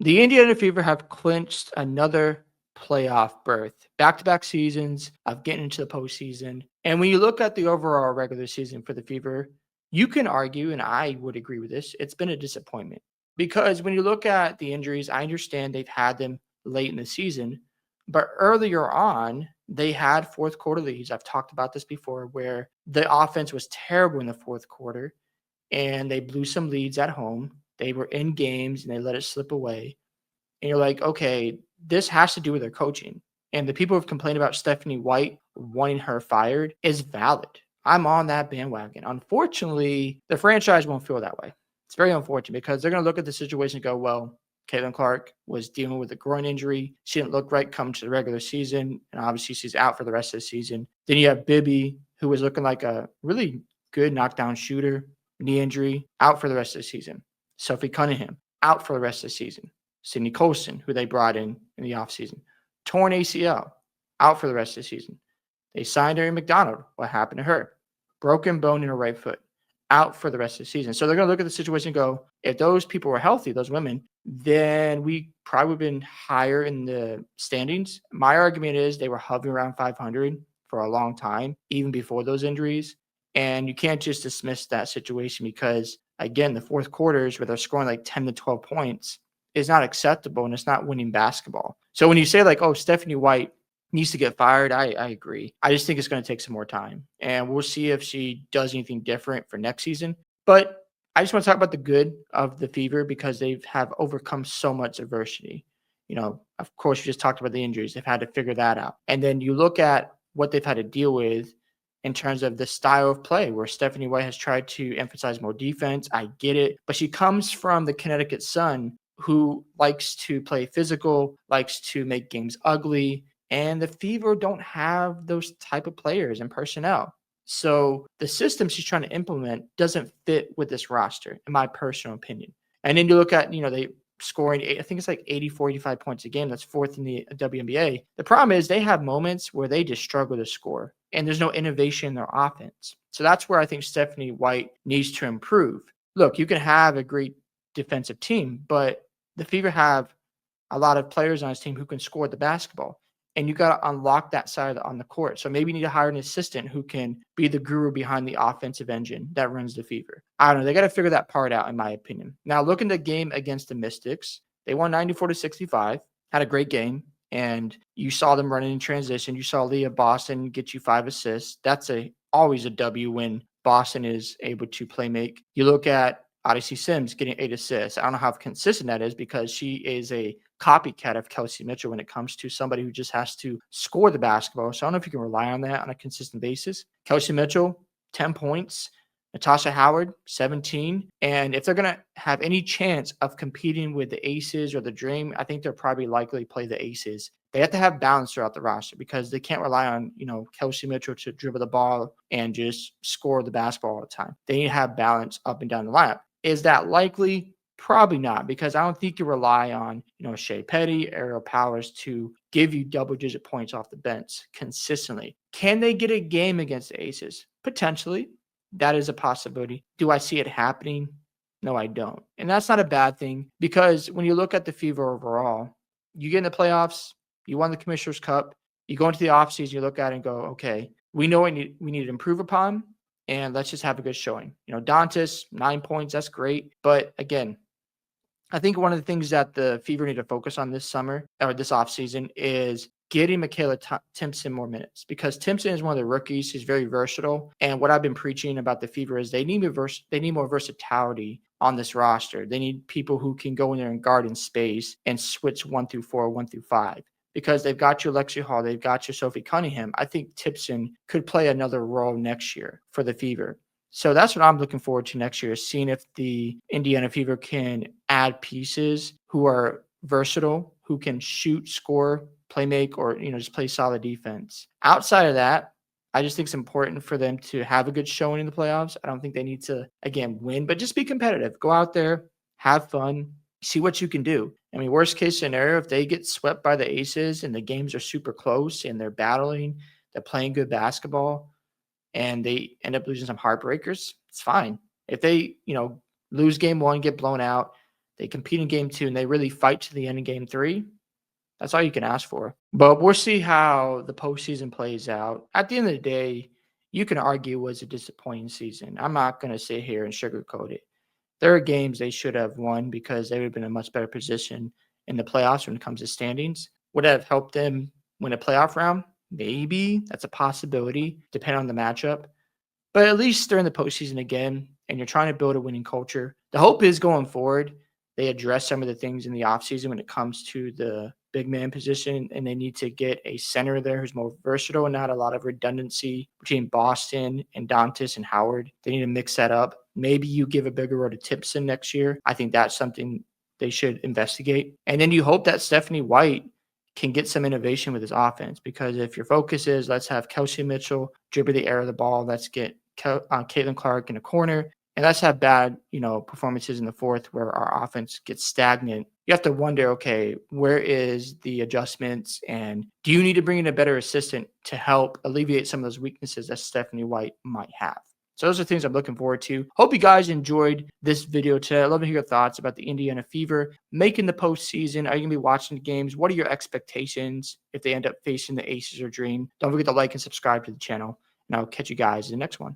The Indiana Fever have clinched another playoff berth, back-to-back seasons of getting into the postseason. And when you look at the overall regular season for the Fever, you can argue, and I would agree with this, it's been a disappointment. Because when you look at the injuries, I understand they've had them late in the season, but earlier on, they had fourth quarter leads. I've talked about this before, where the offense was terrible in the fourth quarter and they blew some leads at home. They were in games and they let it slip away. And you're like, okay, this has to do with their coaching. And the people who've complained about Stephanie White wanting her fired is valid. I'm on that bandwagon. Unfortunately, the franchise won't feel that way. It's very unfortunate because they're going to look at the situation and go, well, Caitlin Clark was dealing with a groin injury. She didn't look right come to the regular season. And obviously, she's out for the rest of the season. Then you have Bibby, who was looking like a really good knockdown shooter, knee injury, out for the rest of the season. Sophie Cunningham, out for the rest of the season. Sydney Colson, who they brought in the offseason, torn ACL, out for the rest of the season. They signed Erin McDonald. What happened to her? Broken bone in her right foot, out for the rest of the season. So they're going to look at the situation and go, if those people were healthy, those women, then we probably would have been higher in the standings. My argument is they were hovering around 500 for a long time, even before those injuries. And you can't just dismiss that situation because, again, the fourth quarters where they're scoring like 10 to 12 points is not acceptable and it's not winning basketball. So when you say like, oh, Stephanie White needs to get fired, I agree. I just think it's going to take some more time. And we'll see if she does anything different for next season. But I just want to talk about the good of the Fever because they have overcome so much adversity. You know, of course, you just talked about the injuries. They've had to figure that out. And then you look at what they've had to deal with in terms of the style of play, where Stephanie White has tried to emphasize more defense. I get it. But she comes from the Connecticut Sun, who likes to play physical, likes to make games ugly. And the Fever don't have those type of players and personnel. So the system she's trying to implement doesn't fit with this roster, in my personal opinion. And then you look at, they scoring, I think it's like 84, 85 points a game. That's fourth in the WNBA. The problem is they have moments where they just struggle to score and there's no innovation in their offense. So that's where I think Stephanie White needs to improve. Look, you can have a great defensive team, but the Fever have a lot of players on his team who can score the basketball. And you got to unlock that side on the court. So maybe you need to hire an assistant who can be the guru behind the offensive engine that runs the Fever. I don't know. They got to figure that part out, in my opinion. Now, look at the game against the Mystics. They won 94-65, had a great game. And you saw them running in transition. You saw Leah Boston get you 5 assists. That's always a W when Boston is able to play make. You look at Odyssey Sims getting 8 assists. I don't know how consistent that is because she is a copycat of Kelsey Mitchell when it comes to somebody who just has to score the basketball. So I don't know if you can rely on that on a consistent basis. Kelsey Mitchell, 10 points. Natasha Howard, 17. And if they're going to have any chance of competing with the Aces or the Dream, I think they'll probably likely play the Aces. They have to have balance throughout the roster because they can't rely on, Kelsey Mitchell to dribble the ball and just score the basketball all the time. They need to have balance up and down the lineup. Is that likely? Probably not, because I don't think you rely on, Shea Petty, Ariel Powers to give you double-digit points off the bench consistently. Can they get a game against the Aces? Potentially. That is a possibility. Do I see it happening? No, I don't. And that's not a bad thing because when you look at the Fever overall, you get in the playoffs, you won the Commissioner's Cup, you go into the offseason, you look at it and go, okay, we know we need to improve upon, and let's just have a good showing. Dantas, 9 points, that's great. But again, I think one of the things that the Fever need to focus on this summer or this offseason is getting Michaela Timpson more minutes because Timpson is one of the rookies. He's very versatile. And what I've been preaching about the Fever is they need more versatility on this roster. They need people who can go in there and guard in space and switch 1 through 4, 1 through 5. Because they've got your Lexi Hall, they've got your Sophie Cunningham. I think Timpson could play another role next year for the Fever. So that's what I'm looking forward to next year, is seeing if the Indiana Fever can add pieces who are versatile, who can shoot, score, play make, or, just play solid defense. Outside of that, I just think it's important for them to have a good showing in the playoffs. I don't think they need to, again, win, but just be competitive. Go out there, have fun, see what you can do. I mean, worst case scenario, if they get swept by the Aces and the games are super close and they're battling, they're playing good basketball, and they end up losing some heartbreakers, it's fine. If they, lose game 1, get blown out, they compete in game 2, and they really fight to the end in game 3, that's all you can ask for. But we'll see how the postseason plays out. At the end of the day, you can argue it was a disappointing season. I'm not going to sit here and sugarcoat it. There are games they should have won because they would have been in a much better position in the playoffs when it comes to standings. Would that have helped them win a playoff round? Maybe. That's a possibility, depending on the matchup. But at least they're in the postseason again, and you're trying to build a winning culture. The hope is going forward, they address some of the things in the offseason when it comes to the big man position, and they need to get a center there who's more versatile and not a lot of redundancy between Boston and Dantas and Howard. They need to mix that up. Maybe you give a bigger role to Tipson next year. I think that's something they should investigate. And then you hope that Stephanie White can get some innovation with his offense, because if your focus is let's have Kelsey Mitchell dribble the air of the ball, let's get Caitlin Clark in a corner, and let's have bad, performances in the fourth where our offense gets stagnant. You have to wonder, okay, where is the adjustments, and do you need to bring in a better assistant to help alleviate some of those weaknesses that Stephanie White might have? So those are things I'm looking forward to. Hope you guys enjoyed this video today. I'd love to hear your thoughts about the Indiana Fever making the postseason. Are you going to be watching the games? What are your expectations if they end up facing the Aces or Dream? Don't forget to like and subscribe to the channel, and I'll catch you guys in the next one.